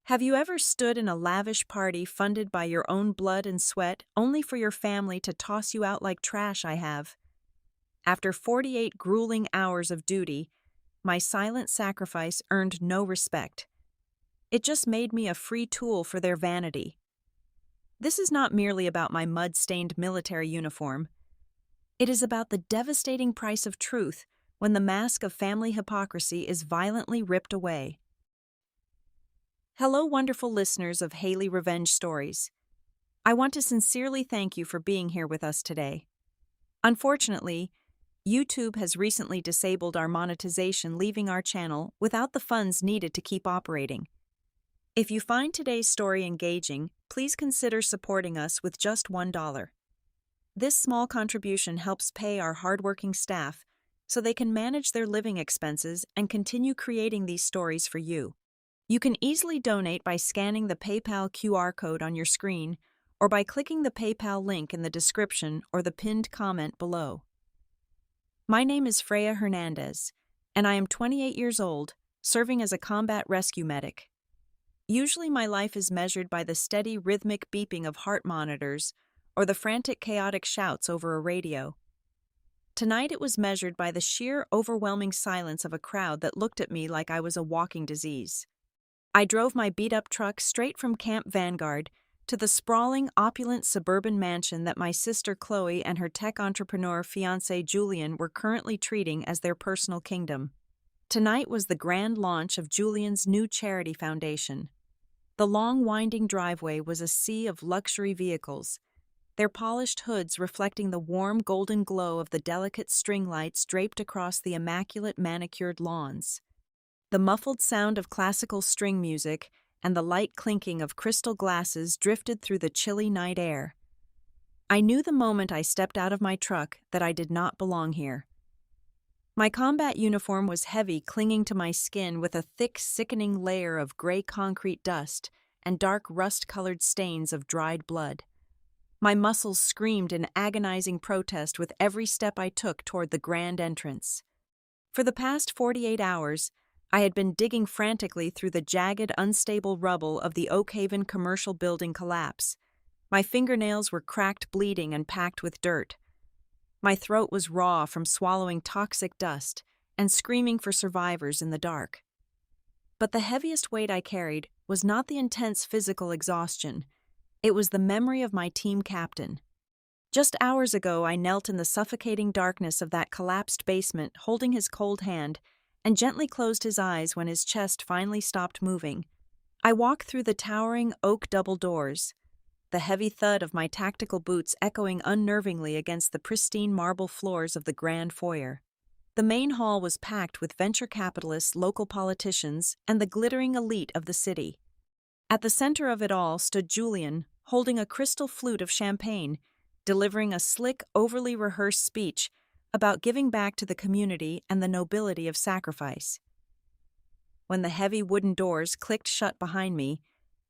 Have you ever stood in a lavish party funded by your own blood and sweat only for your family to toss you out like trash? I have. After 48 grueling hours of duty, my silent sacrifice earned no respect. It just made me a free tool for their vanity. This is not merely about my mud-stained military uniform. It is about the devastating price of truth when the mask of family hypocrisy is violently ripped away. Hello, wonderful listeners of Haley Revenge Stories. I want to sincerely thank you for being here with us today. Unfortunately, YouTube has recently disabled our monetization, leaving our channel without the funds needed to keep operating. If you find today's story engaging, please consider supporting us with just $1. This small contribution helps pay our hardworking staff so they can manage their living expenses and continue creating these stories for you. You can easily donate by scanning the PayPal QR code on your screen or by clicking the PayPal link in the description or the pinned comment below. My name is Freya Hernandez, and I am 28 years old, serving as a combat rescue medic. Usually my life is measured by the steady rhythmic beeping of heart monitors or the frantic chaotic shouts over a radio. Tonight it was measured by the sheer overwhelming silence of a crowd that looked at me like I was a walking disease. I drove my beat-up truck straight from Camp Vanguard to the sprawling, opulent suburban mansion that my sister Chloe and her tech entrepreneur fiancé Julian were currently treating as their personal kingdom. Tonight was the grand launch of Julian's new charity foundation. The long, winding driveway was a sea of luxury vehicles, their polished hoods reflecting the warm golden glow of the delicate string lights draped across the immaculate manicured lawns. The muffled sound of classical string music and the light clinking of crystal glasses drifted through the chilly night air. I knew the moment I stepped out of my truck that I did not belong here. My combat uniform was heavy, clinging to my skin with a thick, sickening layer of gray concrete dust and dark rust-colored stains of dried blood. My muscles screamed in agonizing protest with every step I took toward the grand entrance. For the past 48 hours, I had been digging frantically through the jagged, unstable rubble of the Oakhaven commercial building collapse. My fingernails were cracked, bleeding, and packed with dirt. My throat was raw from swallowing toxic dust and screaming for survivors in the dark. But the heaviest weight I carried was not the intense physical exhaustion. It was the memory of my team captain. Just hours ago, I knelt in the suffocating darkness of that collapsed basement, holding his cold hand, and gently closed his eyes when his chest finally stopped moving. I walked through the towering oak double doors, the heavy thud of my tactical boots echoing unnervingly against the pristine marble floors of the grand foyer. The main hall was packed with venture capitalists, local politicians, and the glittering elite of the city. At the center of it all stood Julian, holding a crystal flute of champagne, delivering a slick, overly rehearsed speech about giving back to the community and the nobility of sacrifice. When the heavy wooden doors clicked shut behind me,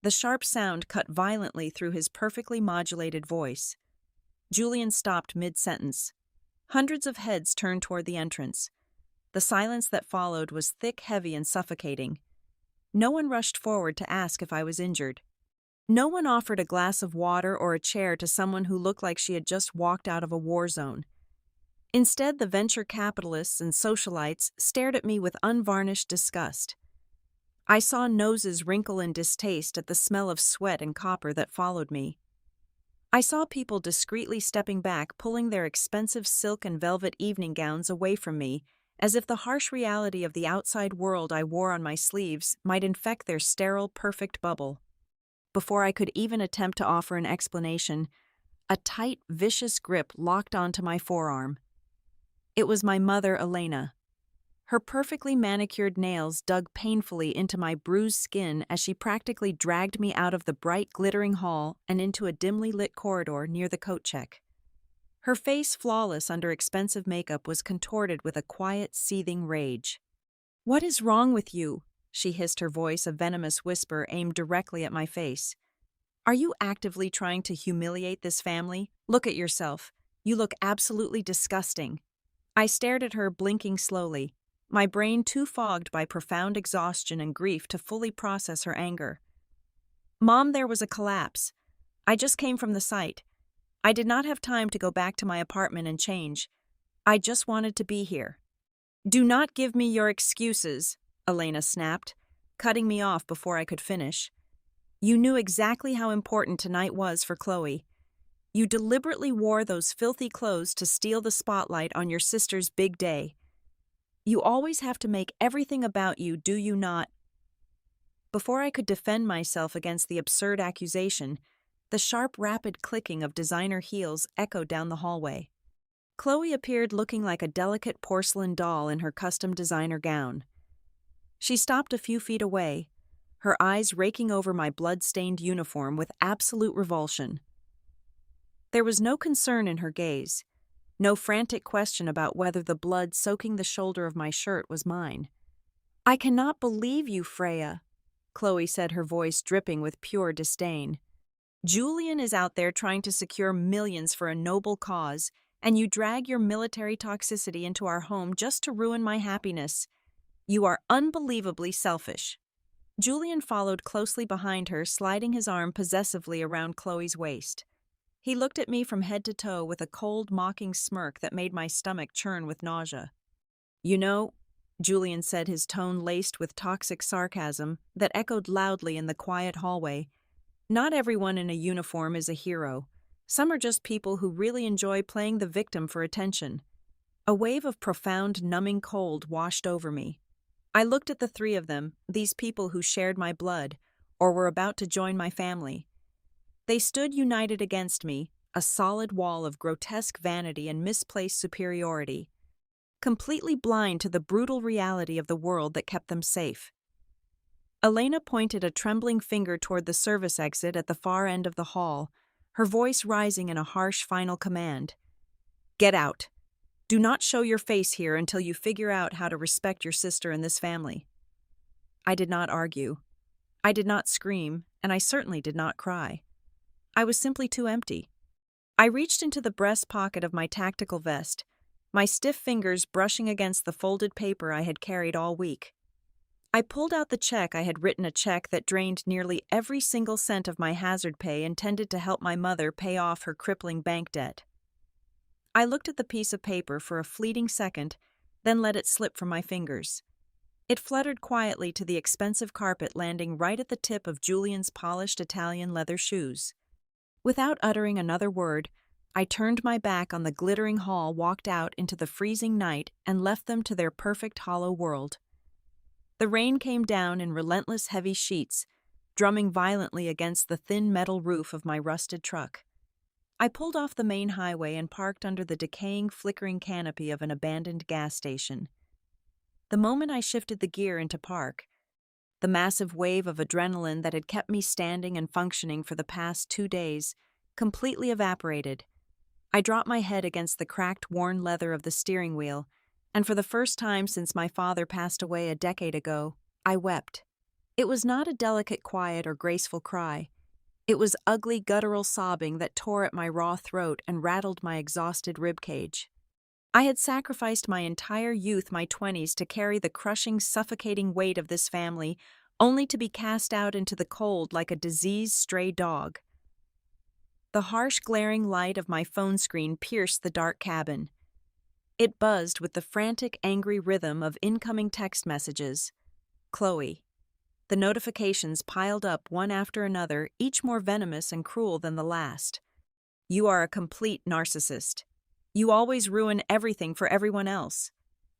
the sharp sound cut violently through his perfectly modulated voice. Julian stopped mid-sentence. Hundreds of heads turned toward the entrance. The silence that followed was thick, heavy, and suffocating. No one rushed forward to ask if I was injured. No one offered a glass of water or a chair to someone who looked like she had just walked out of a war zone. Instead, the venture capitalists and socialites stared at me with unvarnished disgust. I saw noses wrinkle in distaste at the smell of sweat and copper that followed me. I saw people discreetly stepping back, pulling their expensive silk and velvet evening gowns away from me, as if the harsh reality of the outside world I wore on my sleeves might infect their sterile, perfect bubble. Before I could even attempt to offer an explanation, a tight, vicious grip locked onto my forearm. It was my mother, Elena. Her perfectly manicured nails dug painfully into my bruised skin as she practically dragged me out of the bright, glittering hall and into a dimly lit corridor near the coat check. Her face, flawless under expensive makeup, was contorted with a quiet, seething rage. "What is wrong with you?" she hissed, her voice a venomous whisper aimed directly at my face. "Are you actively trying to humiliate this family? Look at yourself. You look absolutely disgusting." I stared at her, blinking slowly, my brain too fogged by profound exhaustion and grief to fully process her anger. Mom, there was a collapse. I just came from the site. I did not have time to go back to my apartment and change. I just wanted to be here. Do not give me your excuses, Elena snapped, cutting me off before I could finish. You knew exactly how important tonight was for Chloe. You deliberately wore those filthy clothes to steal the spotlight on your sister's big day. You always have to make everything about you, do you not? Before I could defend myself against the absurd accusation, the sharp, rapid clicking of designer heels echoed down the hallway. Chloe appeared looking like a delicate porcelain doll in her custom designer gown. She stopped a few feet away, her eyes raking over my blood-stained uniform with absolute revulsion. There was no concern in her gaze, no frantic question about whether the blood soaking the shoulder of my shirt was mine. I cannot believe you, Freya, Chloe said, her voice dripping with pure disdain. Julian is out there trying to secure millions for a noble cause, and you drag your military toxicity into our home just to ruin my happiness. You are unbelievably selfish. Julian followed closely behind her, sliding his arm possessively around Chloe's waist. He looked at me from head to toe with a cold, mocking smirk that made my stomach churn with nausea. You know, Julian said, his tone laced with toxic sarcasm that echoed loudly in the quiet hallway, not everyone in a uniform is a hero. Some are just people who really enjoy playing the victim for attention. A wave of profound, numbing cold washed over me. I looked at the three of them, these people who shared my blood, or were about to join my family. They stood united against me, a solid wall of grotesque vanity and misplaced superiority, completely blind to the brutal reality of the world that kept them safe. Elena pointed a trembling finger toward the service exit at the far end of the hall, her voice rising in a harsh final command. Get out. Do not show your face here until you figure out how to respect your sister and this family. I did not argue. I did not scream, and I certainly did not cry. I was simply too empty. I reached into the breast pocket of my tactical vest, my stiff fingers brushing against the folded paper I had carried all week. I pulled out the check. I had written a check that drained nearly every single cent of my hazard pay intended to help my mother pay off her crippling bank debt. I looked at the piece of paper for a fleeting second, then let it slip from my fingers. It fluttered quietly to the expensive carpet, landing right at the tip of Julian's polished Italian leather shoes. Without uttering another word, I turned my back on the glittering hall, walked out into the freezing night, and left them to their perfect hollow world. The rain came down in relentless heavy sheets, drumming violently against the thin metal roof of my rusted truck. I pulled off the main highway and parked under the decaying, flickering canopy of an abandoned gas station. The moment I shifted the gear into park, the massive wave of adrenaline that had kept me standing and functioning for the past 2 days completely evaporated. I dropped my head against the cracked, worn leather of the steering wheel, and for the first time since my father passed away a decade ago, I wept. It was not a delicate, quiet, or graceful cry. It was ugly, guttural sobbing that tore at my raw throat and rattled my exhausted ribcage. I had sacrificed my entire youth, my 20s, to carry the crushing, suffocating weight of this family, only to be cast out into the cold like a diseased stray dog. The harsh, glaring light of my phone screen pierced the dark cabin. It buzzed with the frantic, angry rhythm of incoming text messages. Chloe. The notifications piled up one after another, each more venomous and cruel than the last. You are a complete narcissist. You always ruin everything for everyone else.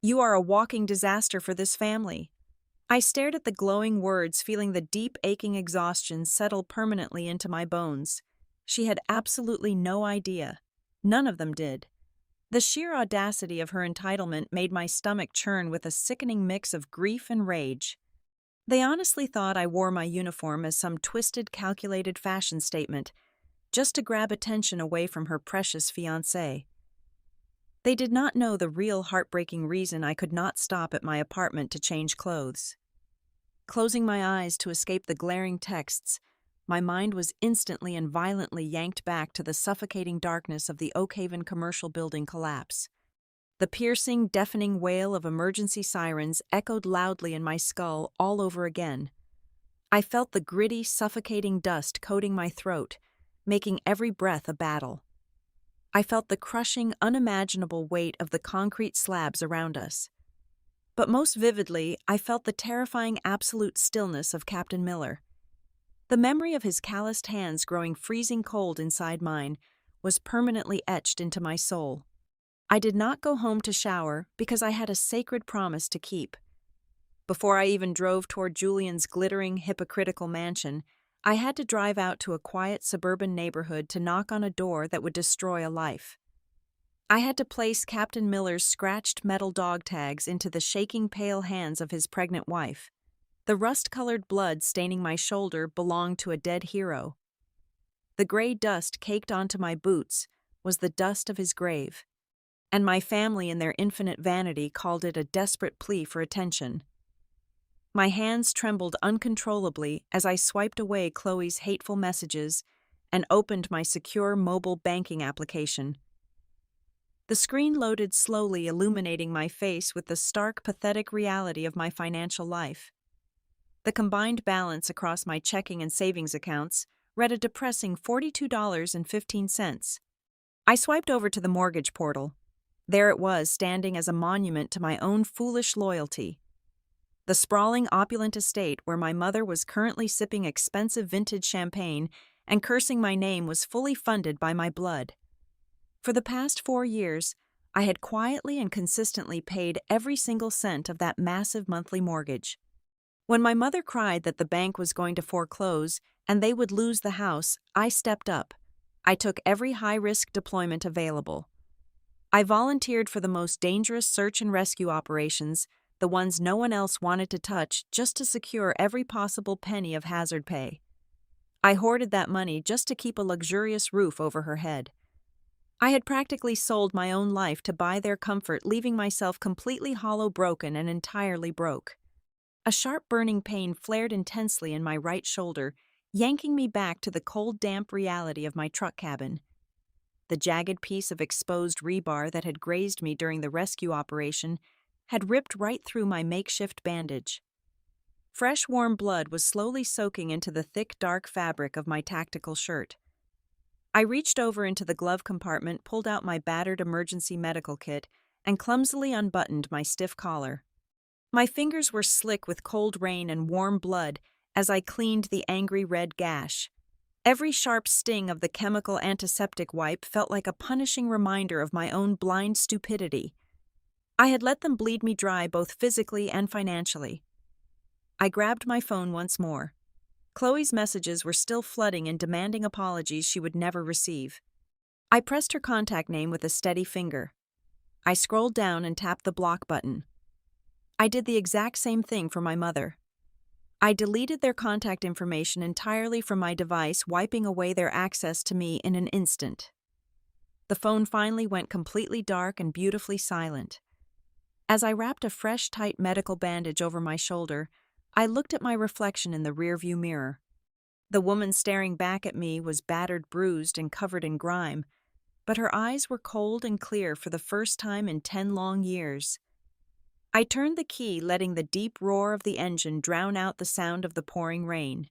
You are a walking disaster for this family. I stared at the glowing words, feeling the deep, aching exhaustion settle permanently into my bones. She had absolutely no idea. None of them did. The sheer audacity of her entitlement made my stomach churn with a sickening mix of grief and rage. They honestly thought I wore my uniform as some twisted, calculated fashion statement, just to grab attention away from her precious fiancé. They did not know the real heartbreaking reason I could not stop at my apartment to change clothes. Closing my eyes to escape the glaring texts, my mind was instantly and violently yanked back to the suffocating darkness of the Oakhaven commercial building collapse. The piercing, deafening wail of emergency sirens echoed loudly in my skull all over again. I felt the gritty, suffocating dust coating my throat, making every breath a battle. I felt the crushing, unimaginable weight of the concrete slabs around us. But most vividly, I felt the terrifying absolute stillness of Captain Miller. The memory of his calloused hands growing freezing cold inside mine was permanently etched into my soul. I did not go home to shower because I had a sacred promise to keep. Before I even drove toward Julian's glittering, hypocritical mansion, I had to drive out to a quiet suburban neighborhood to knock on a door that would destroy a life. I had to place Captain Miller's scratched metal dog tags into the shaking pale hands of his pregnant wife. The rust-colored blood staining my shoulder belonged to a dead hero. The gray dust caked onto my boots was the dust of his grave, and my family in their infinite vanity called it a desperate plea for attention. My hands trembled uncontrollably as I swiped away Chloe's hateful messages and opened my secure mobile banking application. The screen loaded slowly, illuminating my face with the stark, pathetic reality of my financial life. The combined balance across my checking and savings accounts read a depressing $42.15. I swiped over to the mortgage portal. There it was, standing as a monument to my own foolish loyalty. The sprawling, opulent estate where my mother was currently sipping expensive vintage champagne and cursing my name was fully funded by my blood. For the past 4 years, I had quietly and consistently paid every single cent of that massive monthly mortgage. When my mother cried that the bank was going to foreclose and they would lose the house, I stepped up. I took every high-risk deployment available. I volunteered for the most dangerous search and rescue operations, the ones no one else wanted to touch, just to secure every possible penny of hazard pay. I hoarded that money just to keep a luxurious roof over her head. I had practically sold my own life to buy their comfort, leaving myself completely hollow broken and entirely broke. A sharp burning pain flared intensely in my right shoulder, yanking me back to the cold, damp reality of my truck cabin. The jagged piece of exposed rebar that had grazed me during the rescue operation had ripped right through my makeshift bandage. Fresh, warm blood was slowly soaking into the thick, dark fabric of my tactical shirt. I reached over into the glove compartment, pulled out my battered emergency medical kit, and clumsily unbuttoned my stiff collar. My fingers were slick with cold rain and warm blood as I cleaned the angry red gash. Every sharp sting of the chemical antiseptic wipe felt like a punishing reminder of my own blind stupidity. I had let them bleed me dry both physically and financially. I grabbed my phone once more. Chloe's messages were still flooding and demanding apologies she would never receive. I pressed her contact name with a steady finger. I scrolled down and tapped the block button. I did the exact same thing for my mother. I deleted their contact information entirely from my device, wiping away their access to me in an instant. The phone finally went completely dark and beautifully silent. As I wrapped a fresh, tight medical bandage over my shoulder, I looked at my reflection in the rearview mirror. The woman staring back at me was battered, bruised, and covered in grime, but her eyes were cold and clear for the first time in 10 long years. I turned the key, letting the deep roar of the engine drown out the sound of the pouring rain.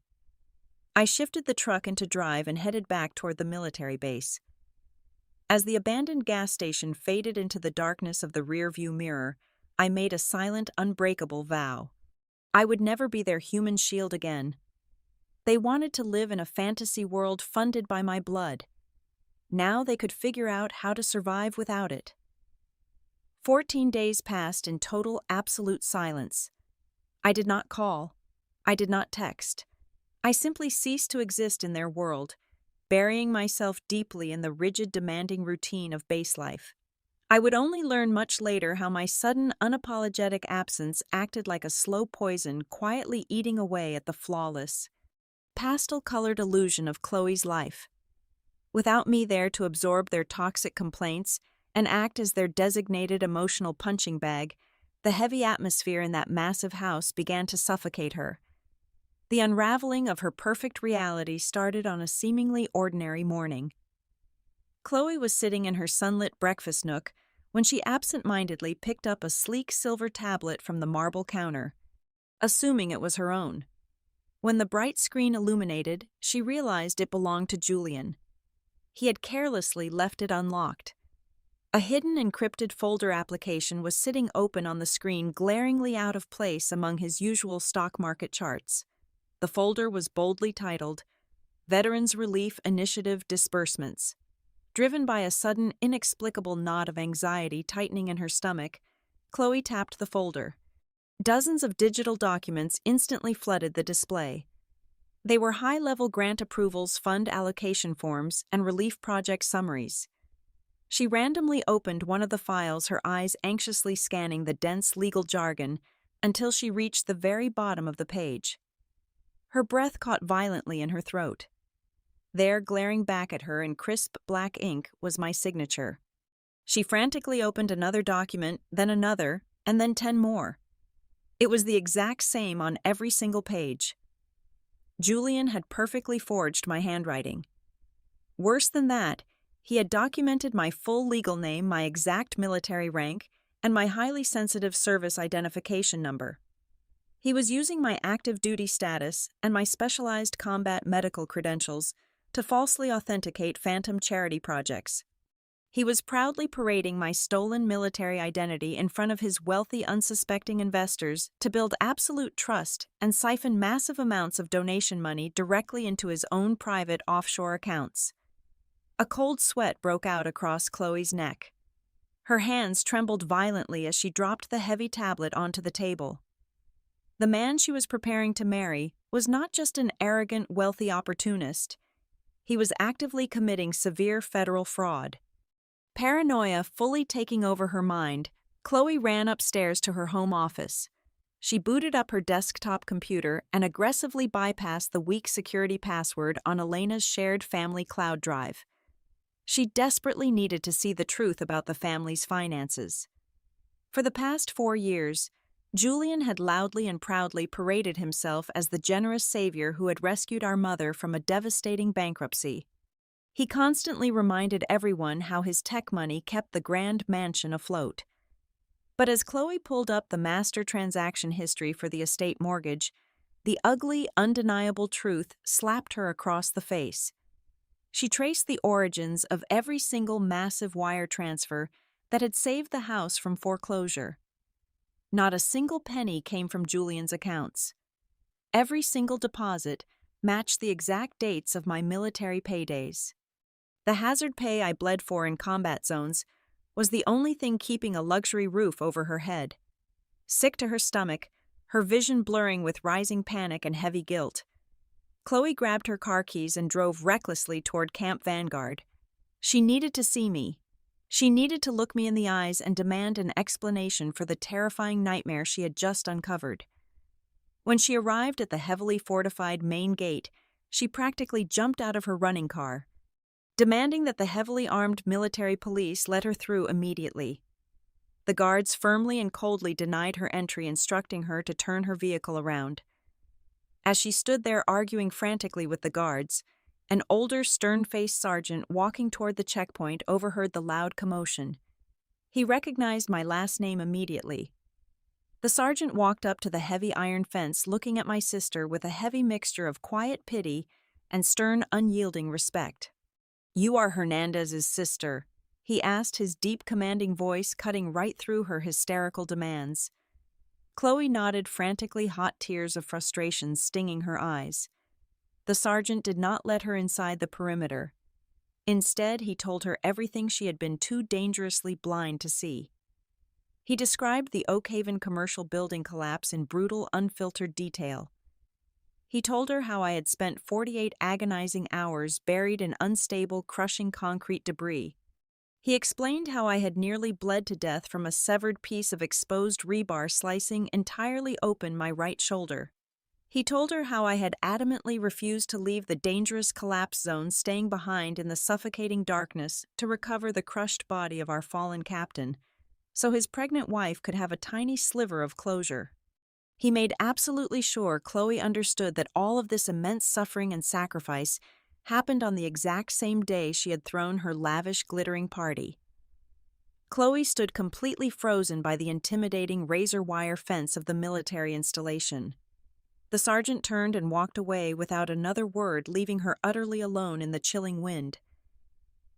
I shifted the truck into drive and headed back toward the military base. As the abandoned gas station faded into the darkness of the rearview mirror, I made a silent, unbreakable vow. I would never be their human shield again. They wanted to live in a fantasy world funded by my blood. Now they could figure out how to survive without it. 14 days passed in total, absolute silence. I did not call. I did not text. I simply ceased to exist in their world, burying myself deeply in the rigid, demanding routine of base life. I would only learn much later how my sudden, unapologetic absence acted like a slow poison, quietly eating away at the flawless, pastel-colored illusion of Chloe's life. Without me there to absorb their toxic complaints and act as their designated emotional punching bag, the heavy atmosphere in that massive house began to suffocate her. The unraveling of her perfect reality started on a seemingly ordinary morning. Chloe was sitting in her sunlit breakfast nook when she absent-mindedly picked up a sleek silver tablet from the marble counter, assuming it was her own. When the bright screen illuminated, she realized it belonged to Julian. He had carelessly left it unlocked. A hidden encrypted folder application was sitting open on the screen, glaringly out of place among his usual stock market charts. The folder was boldly titled, Veterans Relief Initiative Disbursements. Driven by a sudden, inexplicable knot of anxiety tightening in her stomach, Chloe tapped the folder. Dozens of digital documents instantly flooded the display. They were high-level grant approvals, fund allocation forms, and relief project summaries. She randomly opened one of the files, her eyes anxiously scanning the dense legal jargon until she reached the very bottom of the page. Her breath caught violently in her throat. There, glaring back at her in crisp black ink, was my signature. She frantically opened another document, then another, and then 10 more. It was the exact same on every single page. Julian had perfectly forged my handwriting. Worse than that, he had documented my full legal name, my exact military rank, and my highly sensitive service identification number. He was using my active duty status and my specialized combat medical credentials to falsely authenticate phantom charity projects. He was proudly parading my stolen military identity in front of his wealthy, unsuspecting investors to build absolute trust and siphon massive amounts of donation money directly into his own private offshore accounts. A cold sweat broke out across Chloe's neck. Her hands trembled violently as she dropped the heavy tablet onto the table. The man she was preparing to marry was not just an arrogant, wealthy opportunist. He was actively committing severe federal fraud. Paranoia fully taking over her mind, Chloe ran upstairs to her home office. She booted up her desktop computer and aggressively bypassed the weak security password on Elena's shared family cloud drive. She desperately needed to see the truth about the family's finances. For the past 4 years, Julian had loudly and proudly paraded himself as the generous savior who had rescued our mother from a devastating bankruptcy. He constantly reminded everyone how his tech money kept the grand mansion afloat. But as Chloe pulled up the master transaction history for the estate mortgage, the ugly, undeniable truth slapped her across the face. She traced the origins of every single massive wire transfer that had saved the house from foreclosure. Not a single penny came from Julian's accounts. Every single deposit matched the exact dates of my military paydays. The hazard pay I bled for in combat zones was the only thing keeping a luxury roof over her head. Sick to her stomach, her vision blurring with rising panic and heavy guilt, Chloe grabbed her car keys and drove recklessly toward Camp Vanguard. She needed to see me. She needed to look me in the eyes and demand an explanation for the terrifying nightmare she had just uncovered. When she arrived at the heavily fortified main gate, she practically jumped out of her running car, demanding that the heavily armed military police let her through immediately. The guards firmly and coldly denied her entry, instructing her to turn her vehicle around. As she stood there arguing frantically with the guards, an older, stern-faced sergeant walking toward the checkpoint overheard the loud commotion. He recognized my last name immediately. The sergeant walked up to the heavy iron fence, looking at my sister with a heavy mixture of quiet pity and stern, unyielding respect. "You are Hernandez's sister," he asked, his deep, commanding voice cutting right through her hysterical demands. Chloe nodded, frantically, hot tears of frustration stinging her eyes. The sergeant did not let her inside the perimeter. Instead, he told her everything she had been too dangerously blind to see. He described the Oak Haven commercial building collapse in brutal, unfiltered detail. He told her how I had spent 48 agonizing hours buried in unstable, crushing concrete debris. He explained how I had nearly bled to death from a severed piece of exposed rebar slicing entirely open my right shoulder. He told her how I had adamantly refused to leave the dangerous collapse zone, staying behind in the suffocating darkness to recover the crushed body of our fallen captain, so his pregnant wife could have a tiny sliver of closure. He made absolutely sure Chloe understood that all of this immense suffering and sacrifice happened on the exact same day she had thrown her lavish, glittering party. Chloe stood completely frozen by the intimidating razor wire fence of the military installation. The sergeant turned and walked away without another word, leaving her utterly alone in the chilling wind.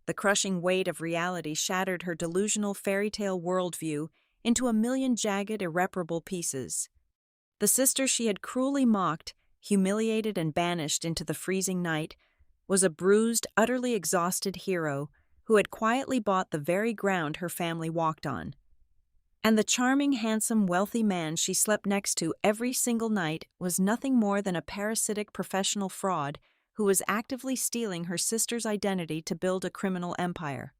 The crushing weight of reality shattered her delusional fairy tale worldview into a million jagged, irreparable pieces. The sister she had cruelly mocked, humiliated and banished into the freezing night, was a bruised, utterly exhausted hero who had quietly bought the very ground her family walked on. And the charming, handsome, wealthy man she slept next to every single night was nothing more than a parasitic professional fraud who was actively stealing her sister's identity to build a criminal empire.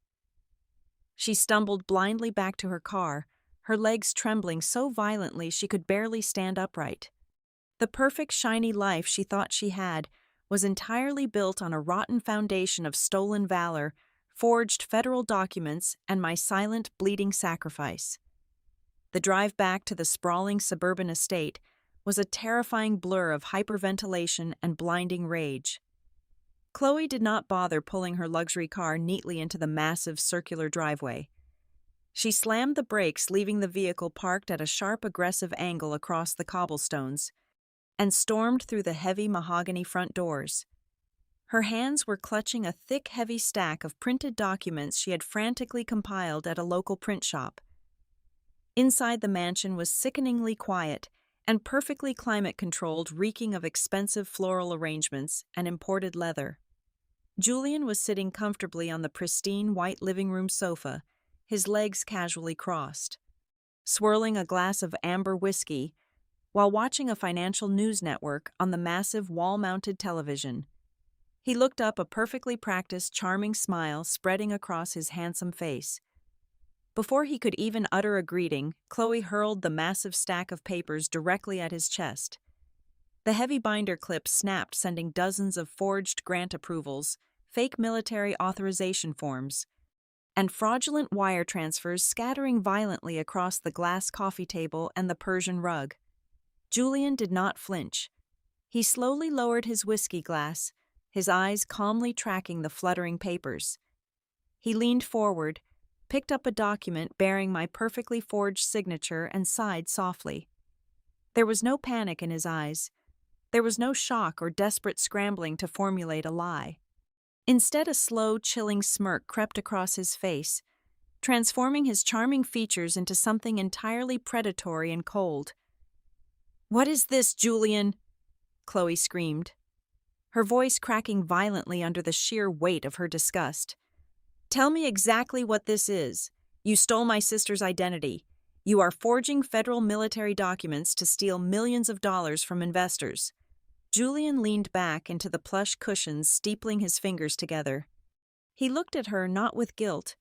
She stumbled blindly back to her car, her legs trembling so violently she could barely stand upright. The perfect, shiny life she thought she had was entirely built on a rotten foundation of stolen valor, forged federal documents, and my silent, bleeding sacrifice. The drive back to the sprawling suburban estate was a terrifying blur of hyperventilation and blinding rage. Chloe did not bother pulling her luxury car neatly into the massive circular driveway. She slammed the brakes, leaving the vehicle parked at a sharp, aggressive angle across the cobblestones, and stormed through the heavy mahogany front doors. Her hands were clutching a thick, heavy stack of printed documents she had frantically compiled at a local print shop. Inside the mansion was sickeningly quiet and perfectly climate-controlled, reeking of expensive floral arrangements and imported leather. Julian was sitting comfortably on the pristine white living room sofa, his legs casually crossed, swirling a glass of amber whiskey while watching a financial news network on the massive wall-mounted television. He looked up, a perfectly practiced, charming smile spreading across his handsome face. Before he could even utter a greeting, Chloe hurled the massive stack of papers directly at his chest. The heavy binder clip snapped, sending dozens of forged grant approvals, fake military authorization forms, and fraudulent wire transfers scattering violently across the glass coffee table and the Persian rug. Julian did not flinch. He slowly lowered his whiskey glass, his eyes calmly tracking the fluttering papers. He leaned forward, picked up a document bearing my perfectly forged signature, and sighed softly. There was no panic in his eyes. There was no shock or desperate scrambling to formulate a lie. Instead, a slow, chilling smirk crept across his face, transforming his charming features into something entirely predatory and cold. "What is this, Julian?" Chloe screamed, her voice cracking violently under the sheer weight of her disgust. "Tell me exactly what this is. You stole my sister's identity. You are forging federal military documents to steal millions of dollars from investors." Julian leaned back into the plush cushions, steepling his fingers together. He looked at her not with guilt,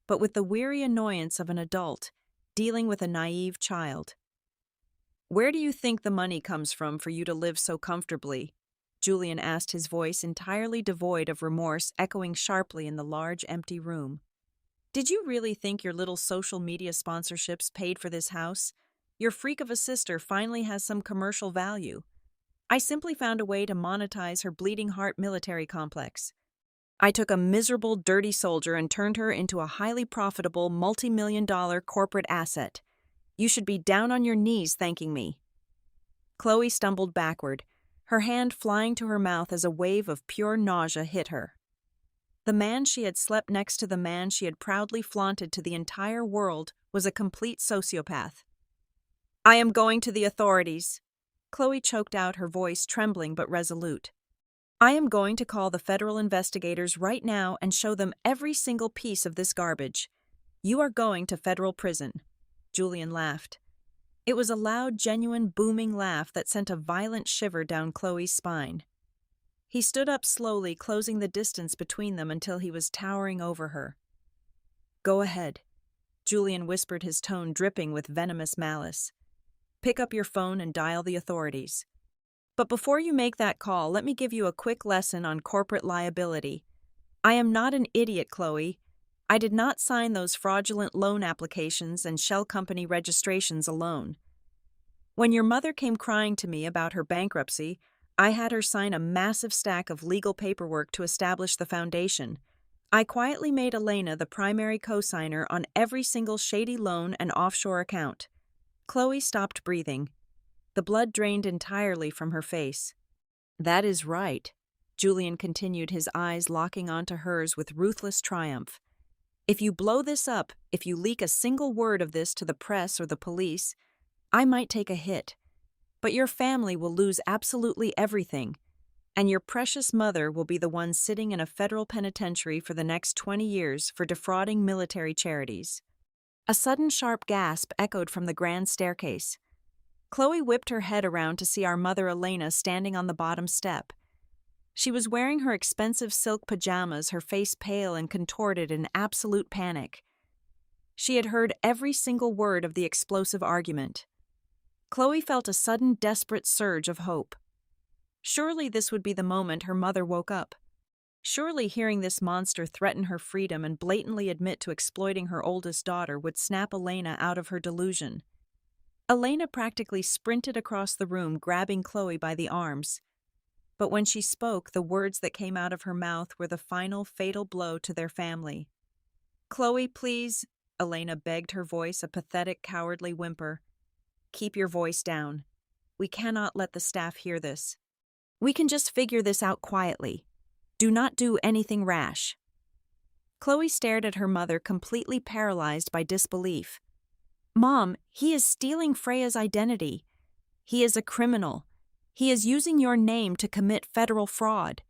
but with the weary annoyance of an adult dealing with a naive child. "Where do you think the money comes from for you to live so comfortably?" Julian asked, his voice entirely devoid of remorse echoing sharply in the large, empty room. "Did you really think your little social media sponsorships paid for this house? Your freak of a sister finally has some commercial value. I simply found a way to monetize her bleeding heart military complex. I took a miserable, dirty soldier and turned her into a highly profitable, multi-million-dollar corporate asset. You should be down on your knees thanking me." Chloe stumbled backward, her hand flying to her mouth as a wave of pure nausea hit her. The man she had slept next to, the man she had proudly flaunted to the entire world, was a complete sociopath. "I am going to the authorities," Chloe choked out, her voice trembling but resolute. "I am going to call the federal investigators right now and show them every single piece of this garbage. You are going to federal prison." Julian laughed. It was a loud, genuine, booming laugh that sent a violent shiver down Chloe's spine. He stood up slowly, closing the distance between them until he was towering over her. "Go ahead," Julian whispered, his tone dripping with venomous malice. "Pick up your phone and dial the authorities. But before you make that call, let me give you a quick lesson on corporate liability. I am not an idiot, Chloe. I did not sign those fraudulent loan applications and shell company registrations alone. When your mother came crying to me about her bankruptcy, I had her sign a massive stack of legal paperwork to establish the foundation. I quietly made Elena the primary co-signer on every single shady loan and offshore account." Chloe stopped breathing. The blood drained entirely from her face. "That is right," Julian continued, his eyes locking onto hers with ruthless triumph. "If you blow this up, if you leak a single word of this to the press or the police, I might take a hit. But your family will lose absolutely everything, and your precious mother will be the one sitting in a federal penitentiary for the next 20 years for defrauding military charities." A sudden sharp gasp echoed from the grand staircase. Chloe whipped her head around to see our mother Elena standing on the bottom step. She was wearing her expensive silk pajamas, her face pale and contorted in absolute panic. She had heard every single word of the explosive argument. Chloe felt a sudden, desperate surge of hope. Surely this would be the moment her mother woke up. Surely hearing this monster threaten her freedom and blatantly admit to exploiting her oldest daughter would snap Elena out of her delusion. Elena practically sprinted across the room, grabbing Chloe by the arms. But when she spoke, the words that came out of her mouth were the final fatal blow to their family. "Chloe, please," Elena begged, her voice a pathetic, cowardly whimper. "Keep your voice down. We cannot let the staff hear this. We can just figure this out quietly. Do not do anything rash." Chloe stared at her mother, completely paralyzed by disbelief. "Mom, he is stealing Freya's identity. He is a criminal. He is using your name to commit federal fraud."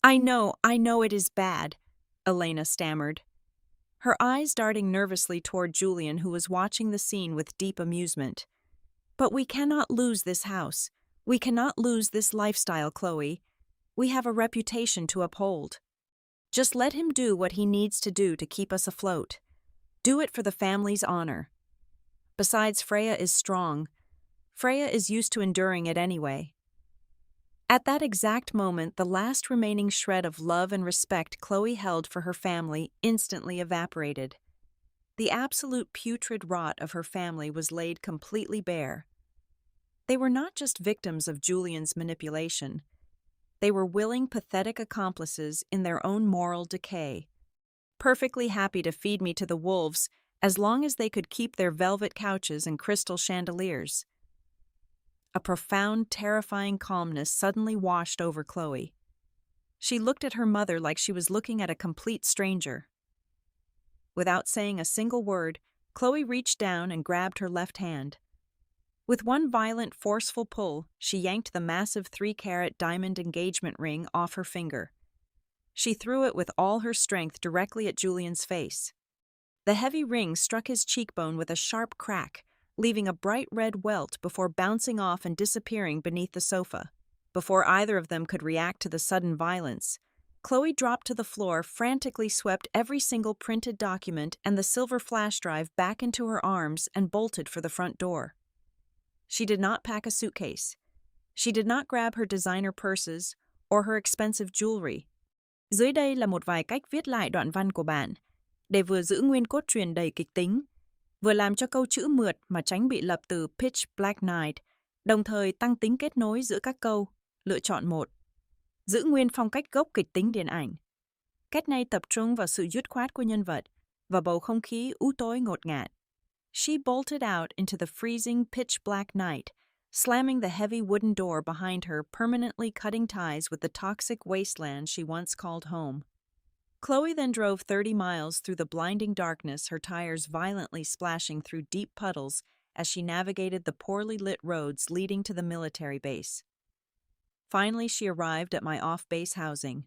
I know it is bad," Elena stammered, her eyes darting nervously toward Julian, who was watching the scene with deep amusement. "But we cannot lose this house. We cannot lose this lifestyle, Chloe. We have a reputation to uphold. Just let him do what he needs to do to keep us afloat. Do it for the family's honor. Besides, Freya is strong. Freya is used to enduring it anyway." At that exact moment, the last remaining shred of love and respect Chloe held for her family instantly evaporated. The absolute putrid rot of her family was laid completely bare. They were not just victims of Julian's manipulation. They were willing, pathetic accomplices in their own moral decay, perfectly happy to feed me to the wolves as long as they could keep their velvet couches and crystal chandeliers. A profound, terrifying calmness suddenly washed over Chloe. She looked at her mother like she was looking at a complete stranger. Without saying a single word, Chloe reached down and grabbed her left hand. With one violent, forceful pull, she yanked the massive 3-carat diamond engagement ring off her finger. She threw it with all her strength directly at Julian's face. The heavy ring struck his cheekbone with a sharp crack, leaving a bright red welt before bouncing off and disappearing beneath the sofa. Before either of them could react to the sudden violence, Chloe dropped to the floor, frantically swept every single printed document and the silver flash drive back into her arms, and bolted for the front door. She did not pack a suitcase. She did not grab her designer purses or her expensive jewelry. Dưới đây là một vài cách viết lại đoạn văn của bạn, để vừa giữ nguyên cốt truyện đầy kịch tính, vừa làm cho câu chữ mượt mà tránh bị lặp từ Pitch Black Night, đồng thời tăng tính kết nối giữa các câu. Lựa chọn 1. Giữ nguyên phong cách gốc kịch tính điện ảnh. Cách này tập trung vào sự dứt khoát của nhân vật và bầu không khí u tối ngột ngạt. She bolted out into the freezing, pitch-black night, slamming the heavy wooden door behind her, permanently cutting ties with the toxic wasteland she once called home. Chloe then drove 30 miles through the blinding darkness, her tires violently splashing through deep puddles as she navigated the poorly lit roads leading to the military base. Finally, she arrived at my off-base housing.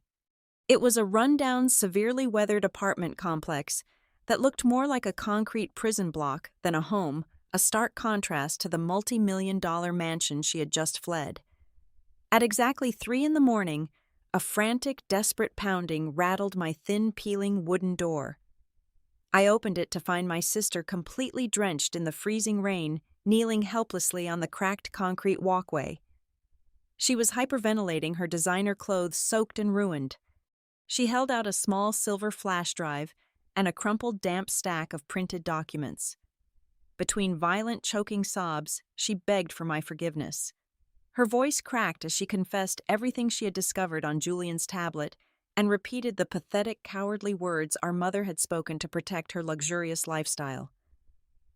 It was a run-down, severely weathered apartment complex that looked more like a concrete prison block than a home, a stark contrast to the multi-million-dollar mansion she had just fled. At exactly 3 in the morning, a frantic, desperate pounding rattled my thin, peeling wooden door. I opened it to find my sister completely drenched in the freezing rain, kneeling helplessly on the cracked concrete walkway. She was hyperventilating, her designer clothes soaked and ruined. She held out a small silver flash drive and a crumpled, damp stack of printed documents. Between violent, choking sobs, she begged for my forgiveness. Her voice cracked as she confessed everything she had discovered on Julian's tablet and repeated the pathetic, cowardly words our mother had spoken to protect her luxurious lifestyle.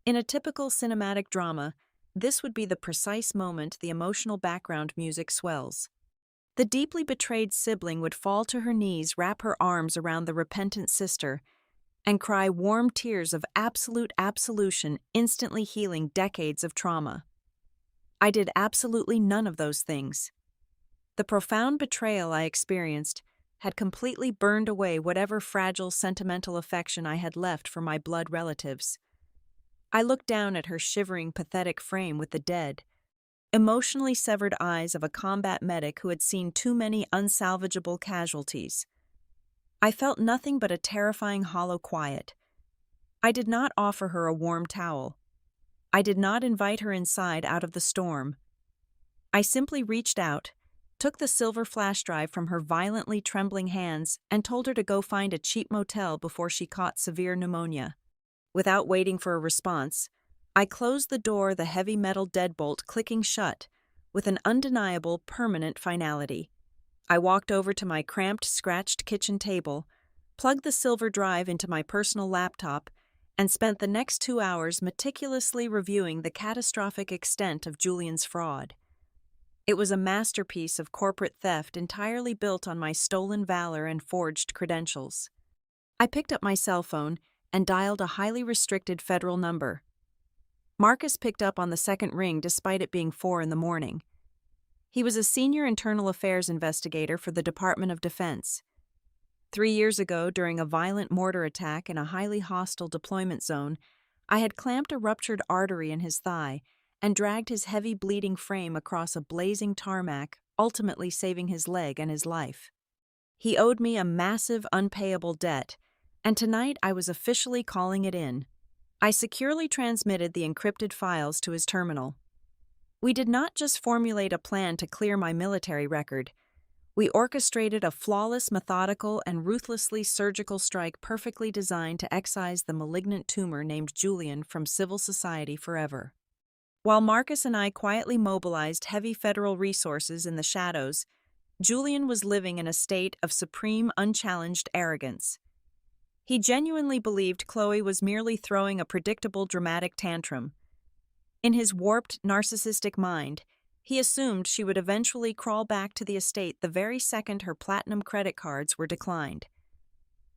In a typical cinematic drama, this would be the precise moment the emotional background music swells. The deeply betrayed sibling would fall to her knees, wrap her arms around the repentant sister, and cry warm tears of absolute absolution, instantly healing decades of trauma. I did absolutely none of those things. The profound betrayal I experienced had completely burned away whatever fragile sentimental affection I had left for my blood relatives. I looked down at her shivering, pathetic frame with the dead, emotionally severed eyes of a combat medic who had seen too many unsalvageable casualties. I felt nothing but a terrifying hollow quiet. I did not offer her a warm towel. I did not invite her inside out of the storm. I simply reached out, took the silver flash drive from her violently trembling hands, and told her to go find a cheap motel before she caught severe pneumonia. Without waiting for a response, I closed the door, the heavy metal deadbolt clicking shut, with an undeniable, permanent finality. I walked over to my cramped, scratched kitchen table, plugged the silver drive into my personal laptop, and spent the next 2 hours meticulously reviewing the catastrophic extent of Julian's fraud. It was a masterpiece of corporate theft entirely built on my stolen valor and forged credentials. I picked up my cell phone and dialed a highly restricted federal number. Marcus picked up on the second ring despite it being 4 in the morning. He was a senior internal affairs investigator for the Department of Defense. 3 years ago, during a violent mortar attack in a highly hostile deployment zone, I had clamped a ruptured artery in his thigh and dragged his heavy bleeding frame across a blazing tarmac, ultimately saving his leg and his life. He owed me a massive unpayable debt, and tonight I was officially calling it in. I securely transmitted the encrypted files to his terminal. We did not just formulate a plan to clear my military record. We orchestrated a flawless, methodical, and ruthlessly surgical strike perfectly designed to excise the malignant tumor named Julian from civil society forever. While Marcus and I quietly mobilized heavy federal resources in the shadows, Julian was living in a state of supreme, unchallenged arrogance. He genuinely believed Chloe was merely throwing a predictable dramatic tantrum. In his warped, narcissistic mind, he assumed she would eventually crawl back to the estate the very second her platinum credit cards were declined.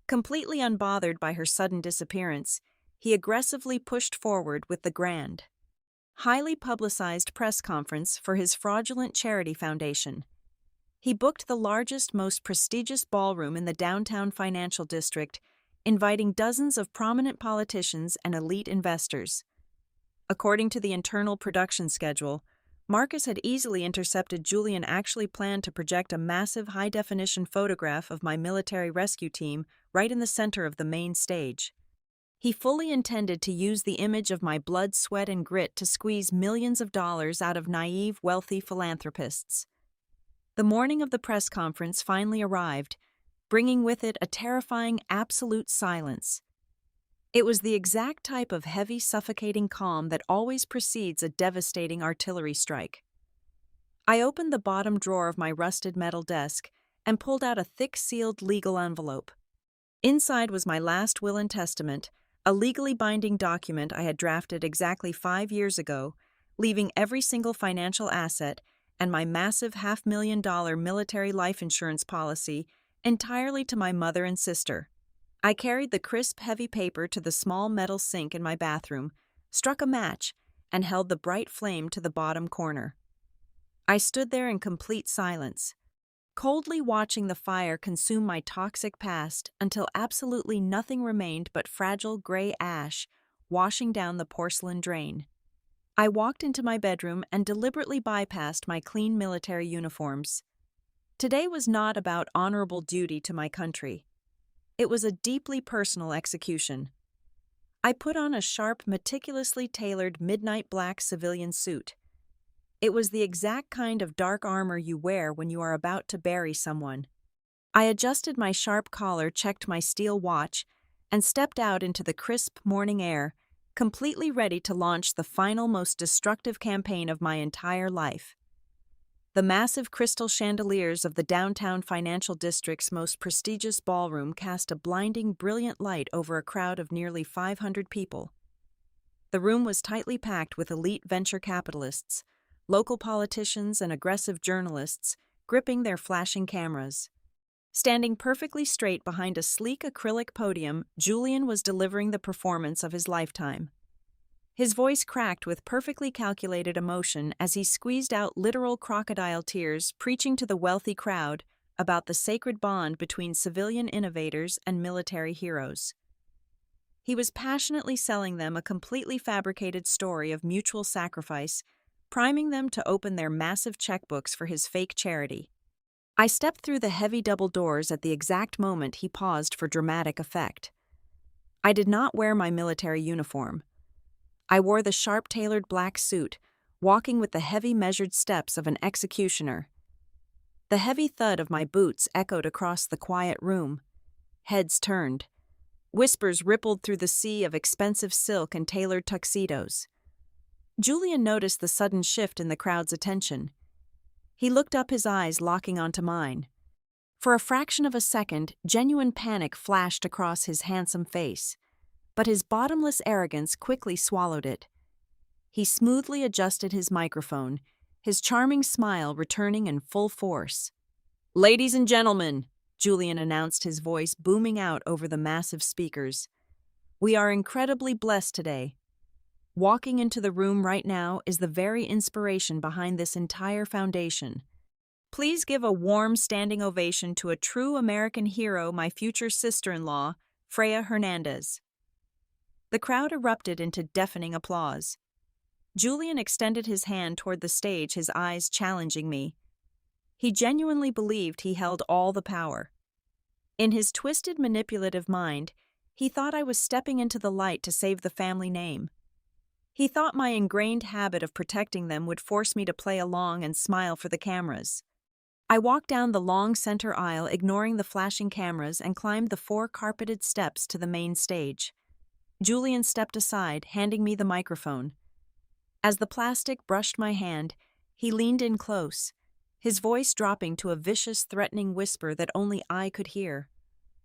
Completely unbothered by her sudden disappearance, he aggressively pushed forward with the grand, highly publicized press conference for his fraudulent charity foundation. He booked the largest, most prestigious ballroom in the downtown financial district, inviting dozens of prominent politicians and elite investors. According to the internal production schedule, Marcus had easily intercepted Julian actually planned to project a massive high-definition photograph of my military rescue team right in the center of the main stage. He fully intended to use the image of my blood, sweat, and grit to squeeze millions of dollars out of naive, wealthy philanthropists. The morning of the press conference finally arrived, bringing with it a terrifying, absolute silence. It was the exact type of heavy, suffocating calm that always precedes a devastating artillery strike. I opened the bottom drawer of my rusted metal desk and pulled out a thick, sealed legal envelope. Inside was my last will and testament, a legally binding document I had drafted exactly 5 years ago, leaving every single financial asset and my massive $500,000 military life insurance policy entirely to my mother and sister. I carried the crisp, heavy paper to the small metal sink in my bathroom, struck a match, and held the bright flame to the bottom corner. I stood there in complete silence, coldly watching the fire consume my toxic past until absolutely nothing remained but fragile gray ash washing down the porcelain drain. I walked into my bedroom and deliberately bypassed my clean military uniforms. Today was not about honorable duty to my country. It was a deeply personal execution. I put on a sharp, meticulously tailored midnight black civilian suit. It was the exact kind of dark armor you wear when you are about to bury someone. I adjusted my sharp collar, checked my steel watch, and stepped out into the crisp morning air, completely ready to launch the final, most destructive campaign of my entire life. The massive crystal chandeliers of the downtown financial district's most prestigious ballroom cast a blinding, brilliant light over a crowd of nearly 500 people. The room was tightly packed with elite venture capitalists, local politicians, and aggressive journalists, gripping their flashing cameras. Standing perfectly straight behind a sleek acrylic podium, Julian was delivering the performance of his lifetime. His voice cracked with perfectly calculated emotion as he squeezed out literal crocodile tears, preaching to the wealthy crowd about the sacred bond between civilian innovators and military heroes. He was passionately selling them a completely fabricated story of mutual sacrifice, priming them to open their massive checkbooks for his fake charity. I stepped through the heavy double doors at the exact moment he paused for dramatic effect. I did not wear my military uniform. I wore the sharp-tailored black suit, walking with the heavy measured steps of an executioner. The heavy thud of my boots echoed across the quiet room. Heads turned. Whispers rippled through the sea of expensive silk and tailored tuxedos. Julian noticed the sudden shift in the crowd's attention. He looked up, his eyes locking onto mine. For a fraction of a second, genuine panic flashed across his handsome face, but his bottomless arrogance quickly swallowed it. He smoothly adjusted his microphone, his charming smile returning in full force. "Ladies and gentlemen," Julian announced, his voice booming out over the massive speakers, "we are incredibly blessed today. Walking into the room right now is the very inspiration behind this entire foundation. Please give a warm standing ovation to a true American hero, my future sister-in-law, Freya Hernandez." The crowd erupted into deafening applause. Julian extended his hand toward the stage, his eyes challenging me. He genuinely believed he held all the power. In his twisted, manipulative mind, he thought I was stepping into the light to save the family name. He thought my ingrained habit of protecting them would force me to play along and smile for the cameras. I walked down the long center aisle, ignoring the flashing cameras, and climbed the 4 carpeted steps to the main stage. Julian stepped aside, handing me the microphone. As the plastic brushed my hand, he leaned in close, his voice dropping to a vicious, threatening whisper that only I could hear.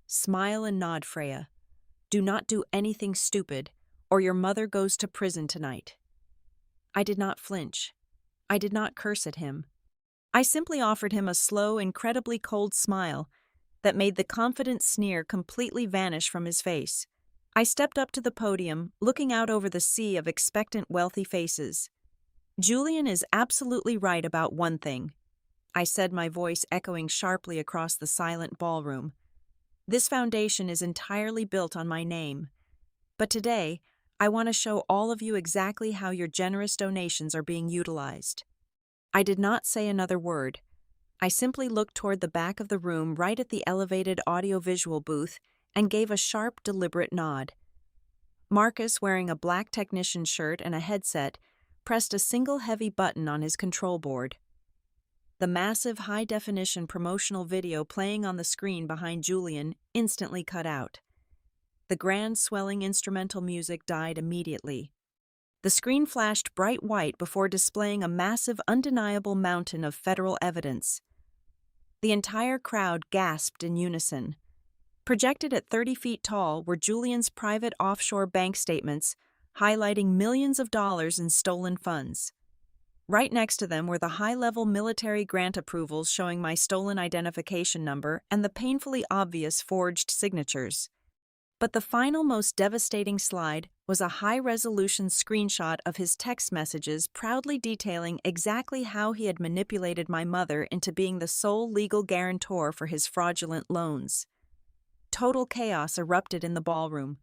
"Smile and nod, Freya. Do not do anything stupid, or your mother goes to prison tonight." I did not flinch. I did not curse at him. I simply offered him a slow, incredibly cold smile that made the confident sneer completely vanish from his face. I stepped up to the podium, looking out over the sea of expectant, wealthy faces. "Julian is absolutely right about one thing," I said, my voice echoing sharply across the silent ballroom. "This foundation is entirely built on my name. But today, I want to show all of you exactly how your generous donations are being utilized." I did not say another word. I simply looked toward the back of the room, right at the elevated audiovisual booth, and gave a sharp, deliberate nod. Marcus, wearing a black technician shirt and a headset, pressed a single heavy button on his control board. The massive, high-definition promotional video playing on the screen behind Julian instantly cut out. The grand, swelling instrumental music died immediately. The screen flashed bright white before displaying a massive, undeniable mountain of federal evidence. The entire crowd gasped in unison. Projected at 30 feet tall were Julian's private offshore bank statements, highlighting millions of dollars in stolen funds. Right next to them were the high-level military grant approvals showing my stolen identification number and the painfully obvious forged signatures. But the final, most devastating slide was a high-resolution screenshot of his text messages proudly detailing exactly how he had manipulated my mother into being the sole legal guarantor for his fraudulent loans. Total chaos erupted in the ballroom.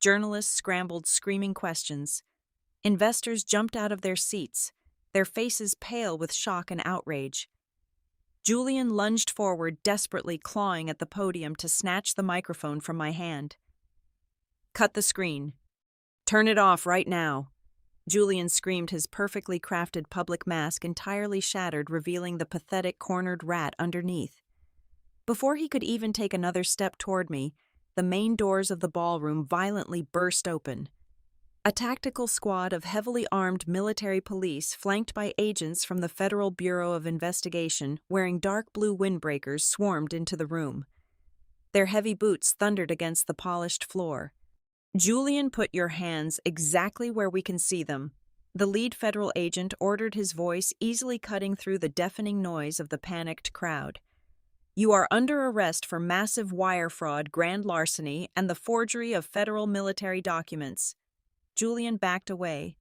Journalists scrambled, screaming questions. Investors jumped out of their seats, their faces pale with shock and outrage. Julian lunged forward, desperately clawing at the podium to snatch the microphone from my hand. "Cut the screen. Turn it off right now," Julian screamed, his perfectly crafted public mask entirely shattered, revealing the pathetic cornered rat underneath. Before he could even take another step toward me, the main doors of the ballroom violently burst open. A tactical squad of heavily armed military police, flanked by agents from the Federal Bureau of Investigation wearing dark blue windbreakers, swarmed into the room. Their heavy boots thundered against the polished floor. Julian, put your hands exactly where we can see them. The lead federal agent ordered, his voice easily cutting through the deafening noise of the panicked crowd. You are under arrest for massive wire fraud, grand larceny, and the forgery of federal military documents. Julian backed away,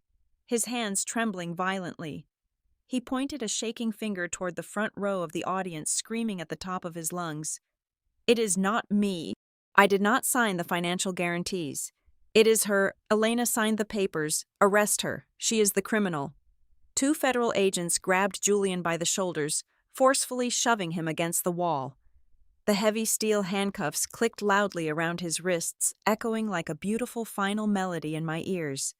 his hands trembling violently. He pointed a shaking finger toward the front row of the audience, screaming at the top of his lungs. It is not me. I did not sign the financial guarantees. It is her. Elena signed the papers. Arrest her. She is the criminal. Two federal agents grabbed Julian by the shoulders, forcefully shoving him against the wall. The heavy steel handcuffs clicked loudly around his wrists, echoing like a beautiful final melody in my ears.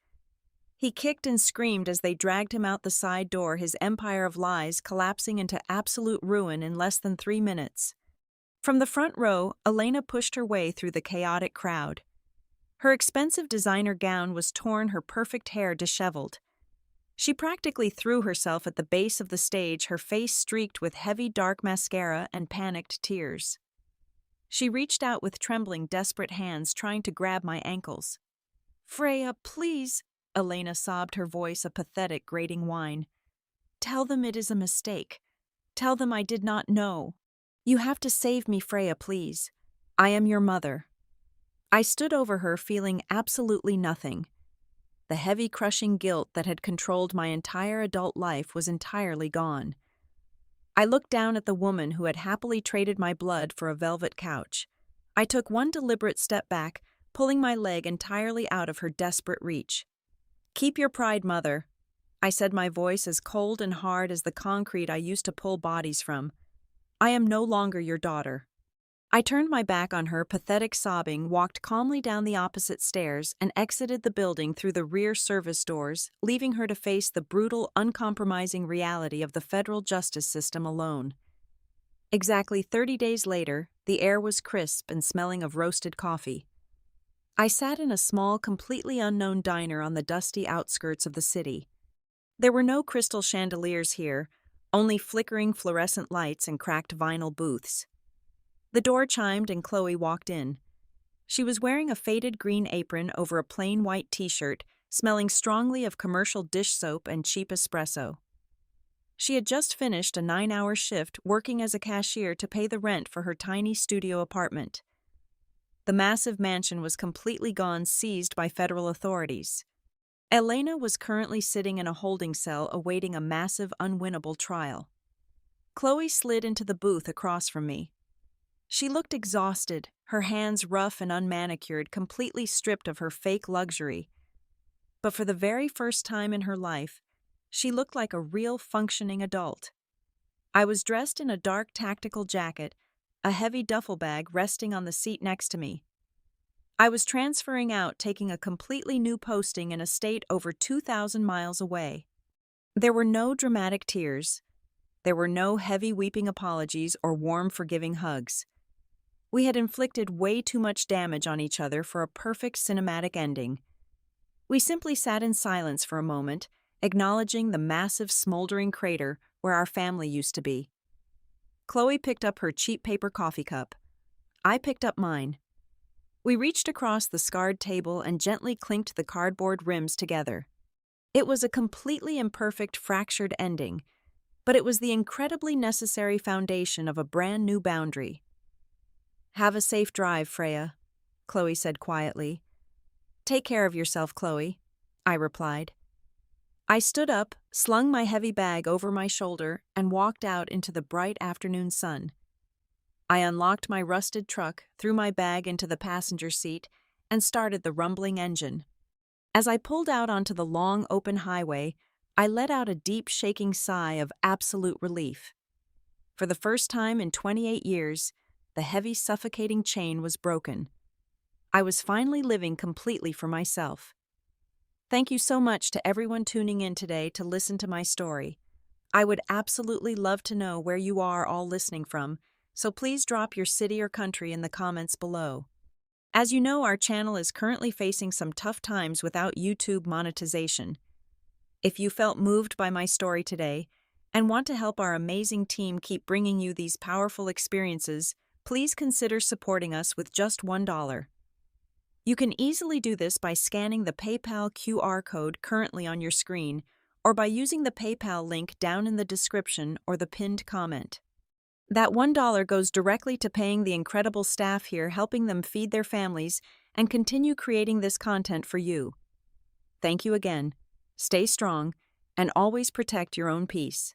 He kicked and screamed as they dragged him out the side door, his empire of lies collapsing into absolute ruin in less than 3 minutes. From the front row, Elena pushed her way through the chaotic crowd. Her expensive designer gown was torn, her perfect hair disheveled. She practically threw herself at the base of the stage, her face streaked with heavy dark mascara and panicked tears. She reached out with trembling, desperate hands, trying to grab my ankles. "Freya, please," Elena sobbed, her voice a pathetic, grating whine. "Tell them it is a mistake. Tell them I did not know. You have to save me, Freya, please. I am your mother." I stood over her, feeling absolutely nothing. The heavy, crushing guilt that had controlled my entire adult life was entirely gone. I looked down at the woman who had happily traded my blood for a velvet couch. I took one deliberate step back, pulling my leg entirely out of her desperate reach. "Keep your pride, mother," I said, my voice as cold and hard as the concrete I used to pull bodies from. "I am no longer your daughter." I turned my back on her, pathetic sobbing, walked calmly down the opposite stairs, and exited the building through the rear service doors, leaving her to face the brutal, uncompromising reality of the federal justice system alone. Exactly 30 days later, the air was crisp and smelling of roasted coffee. I sat in a small, completely unknown diner on the dusty outskirts of the city. There were no crystal chandeliers here, only flickering fluorescent lights and cracked vinyl booths. The door chimed and Chloe walked in. She was wearing a faded green apron over a plain white t-shirt, smelling strongly of commercial dish soap and cheap espresso. She had just finished a 9-hour shift working as a cashier to pay the rent for her tiny studio apartment. The massive mansion was completely gone, seized by federal authorities. Elena was currently sitting in a holding cell awaiting a massive, unwinnable trial. Chloe slid into the booth across from me. She looked exhausted, her hands rough and unmanicured, completely stripped of her fake luxury. But for the very first time in her life, she looked like a real functioning adult. I was dressed in a dark tactical jacket, a heavy duffel bag resting on the seat next to me. I was transferring out, taking a completely new posting in a state over 2,000 miles away. There were no dramatic tears. There were no heavy weeping apologies or warm forgiving hugs. We had inflicted way too much damage on each other for a perfect cinematic ending. We simply sat in silence for a moment, acknowledging the massive smoldering crater where our family used to be. Chloe picked up her cheap paper coffee cup. I picked up mine. We reached across the scarred table and gently clinked the cardboard rims together. It was a completely imperfect, fractured ending, but it was the incredibly necessary foundation of a brand new boundary. "Have a safe drive, Freya," Chloe said quietly. "Take care of yourself, Chloe," I replied. I stood up, slung my heavy bag over my shoulder, and walked out into the bright afternoon sun. I unlocked my rusted truck, threw my bag into the passenger seat, and started the rumbling engine. As I pulled out onto the long, open highway, I let out a deep, shaking sigh of absolute relief. For the first time in 28 years, the heavy, suffocating chain was broken. I was finally living completely for myself. Thank you so much to everyone tuning in today to listen to my story. I would absolutely love to know where you are all listening from, so please drop your city or country in the comments below. As you know, our channel is currently facing some tough times without YouTube monetization. If you felt moved by my story today and want to help our amazing team keep bringing you these powerful experiences, please consider supporting us with just $1. You can easily do this by scanning the PayPal QR code currently on your screen or by using the PayPal link down in the description or the pinned comment. That $1 goes directly to paying the incredible staff here, helping them feed their families and continue creating this content for you. Thank you again. Stay strong and always protect your own peace.